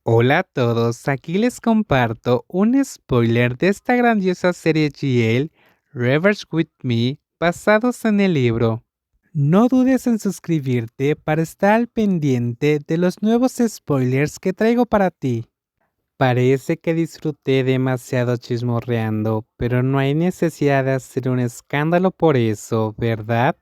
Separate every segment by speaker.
Speaker 1: Hola a todos, aquí les comparto un spoiler de esta grandiosa serie GL, Reverse With Me, basados en el libro. No dudes en suscribirte para estar al pendiente de los nuevos spoilers que traigo para ti. Parece que disfruté demasiado chismorreando, pero no hay necesidad de hacer un escándalo por eso, ¿verdad?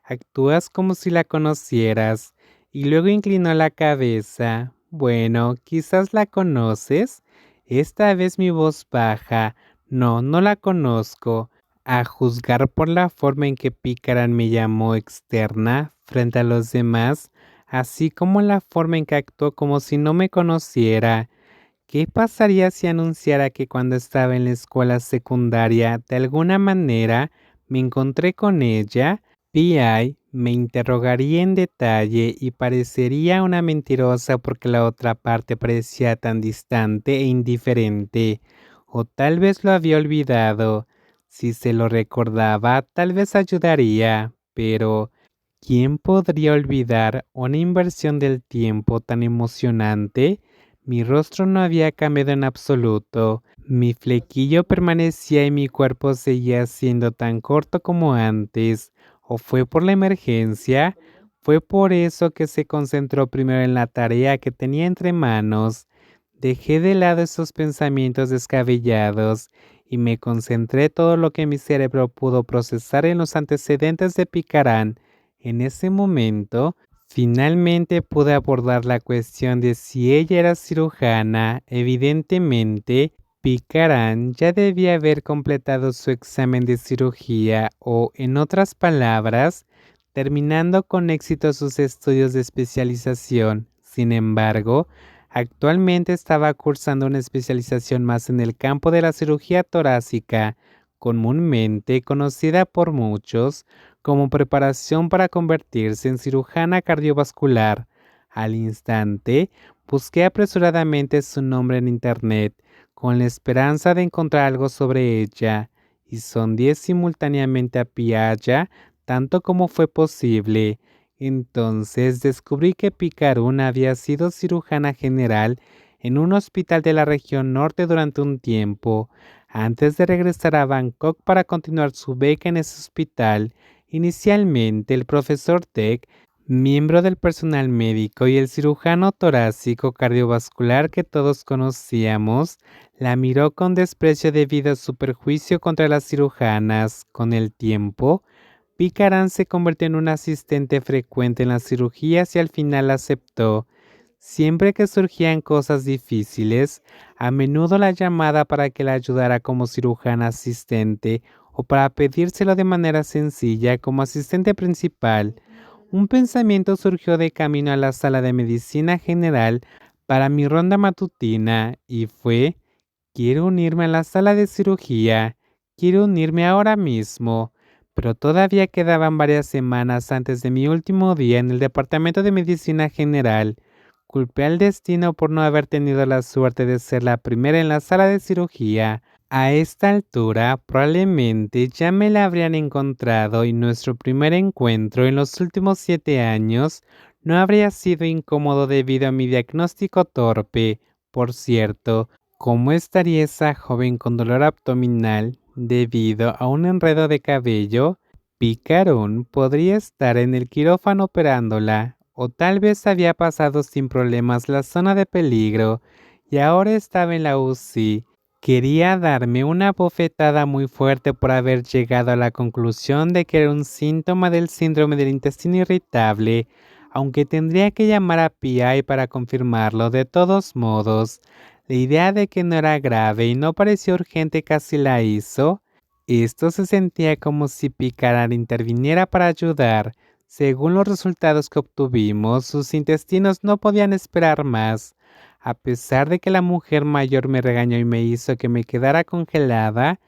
Speaker 1: Actúas como si la conocieras y luego inclinó la cabeza. Bueno, quizás la conoces. Esta vez mi voz baja. No, no la conozco. A juzgar por la forma en que Pícaran me llamó externa frente a los demás, así como la forma en que actuó como si no me conociera. ¿Qué pasaría si anunciara que cuando estaba en la escuela secundaria de alguna manera me encontré con ella? PI me interrogaría en detalle y parecería una mentirosa porque la otra parte parecía tan distante e indiferente. O tal vez lo había olvidado. Si se lo recordaba, tal vez ayudaría. Pero, ¿quién podría olvidar una inversión del tiempo tan emocionante? Mi rostro no había cambiado en absoluto. Mi flequillo permanecía y mi cuerpo seguía siendo tan corto como antes. ¿O fue por la emergencia? Fue por eso que se concentró primero en la tarea que tenía entre manos. Dejé de lado esos pensamientos descabellados y me concentré todo lo que mi cerebro pudo procesar en los antecedentes de Picarán. En ese momento, finalmente pude abordar la cuestión de si ella era cirujana. Evidentemente, Picarán ya debía haber completado su examen de cirugía o, en otras palabras, terminando con éxito sus estudios de especialización. Sin embargo, actualmente estaba cursando una especialización más en el campo de la cirugía torácica, comúnmente conocida por muchos como preparación para convertirse en cirujana cardiovascular. Al instante, busqué apresuradamente su nombre en internet, con la esperanza de encontrar algo sobre ella, y sondeé simultáneamente a Pialla tanto como fue posible. Entonces descubrí que Picarún había sido cirujana general en un hospital de la región norte durante un tiempo, antes de regresar a Bangkok para continuar su beca en ese hospital. Inicialmente, el profesor Tech, miembro del personal médico y el cirujano torácico cardiovascular que todos conocíamos, la miró con desprecio debido a su perjuicio contra las cirujanas. Con el tiempo, Picarán se convirtió en un asistente frecuente en las cirugías y al final aceptó. Siempre que surgían cosas difíciles, a menudo la llamaba para que la ayudara como cirujana asistente o para pedírselo de manera sencilla como asistente principal. Un pensamiento surgió de camino a la sala de medicina general para mi ronda matutina y fue, quiero unirme a la sala de cirugía, quiero unirme ahora mismo. Pero todavía quedaban varias semanas antes de mi último día en el departamento de medicina general. Culpé al destino por no haber tenido la suerte de ser la primera en la sala de cirugía. A esta altura, probablemente ya me la habrían encontrado y nuestro primer encuentro en los últimos 7 años no habría sido incómodo debido a mi diagnóstico torpe. Por cierto, ¿cómo estaría esa joven con dolor abdominal debido a un enredo de cabello? Picarón podría estar en el quirófano operándola, o tal vez había pasado sin problemas la zona de peligro y ahora estaba en la UCI. Quería darme una bofetada muy fuerte por haber llegado a la conclusión de que era un síntoma del síndrome del intestino irritable, aunque tendría que llamar a PI para confirmarlo de todos modos. La idea de que no era grave y no parecía urgente casi la hizo. Esto se sentía como si Picarar interviniera para ayudar. Según los resultados que obtuvimos, sus intestinos no podían esperar más. A pesar de que la mujer mayor me regañó y me hizo que me quedara congelada,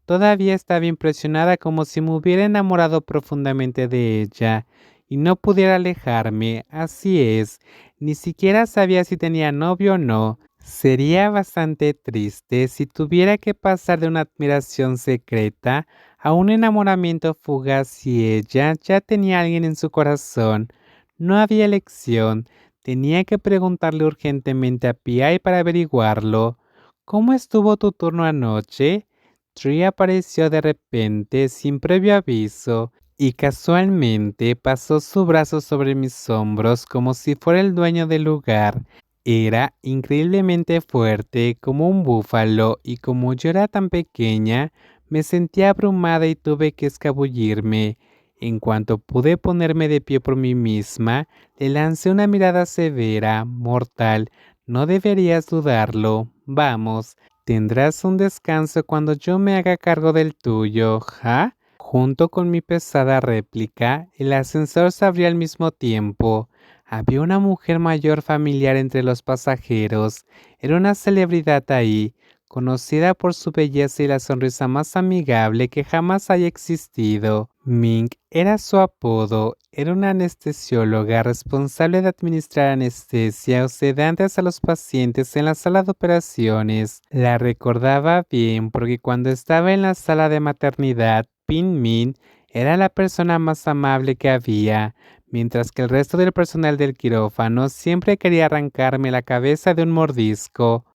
Speaker 1: todavía estaba impresionada como si me hubiera enamorado profundamente de ella y no pudiera alejarme. Así es, ni siquiera sabía si tenía novio o no. Sería bastante triste si tuviera que pasar de una admiración secreta a un enamoramiento fugaz si ella ya tenía a alguien en su corazón. No había elección. Tenía que preguntarle urgentemente a PI para averiguarlo. ¿Cómo estuvo tu turno anoche? Tree apareció de repente, sin previo aviso, y casualmente pasó su brazo sobre mis hombros como si fuera el dueño del lugar. Era increíblemente fuerte, como un búfalo, y como yo era tan pequeña, me sentí abrumada y tuve que escabullirme. En cuanto pude ponerme de pie por mí misma, le lancé una mirada severa, mortal. No deberías dudarlo. Vamos, tendrás un descanso cuando yo me haga cargo del tuyo, ¿ja? Junto con mi pesada réplica, el ascensor se abrió al mismo tiempo. Había una mujer mayor familiar entre los pasajeros. Era una celebridad ahí, conocida por su belleza y la sonrisa más amigable que jamás haya existido. Ming era su apodo. Era una anestesióloga responsable de administrar anestesia o sedantes a los pacientes en la sala de operaciones. La recordaba bien porque cuando estaba en la sala de maternidad, Pin Min era la persona más amable que había, mientras que el resto del personal del quirófano siempre quería arrancarme la cabeza de un mordisco.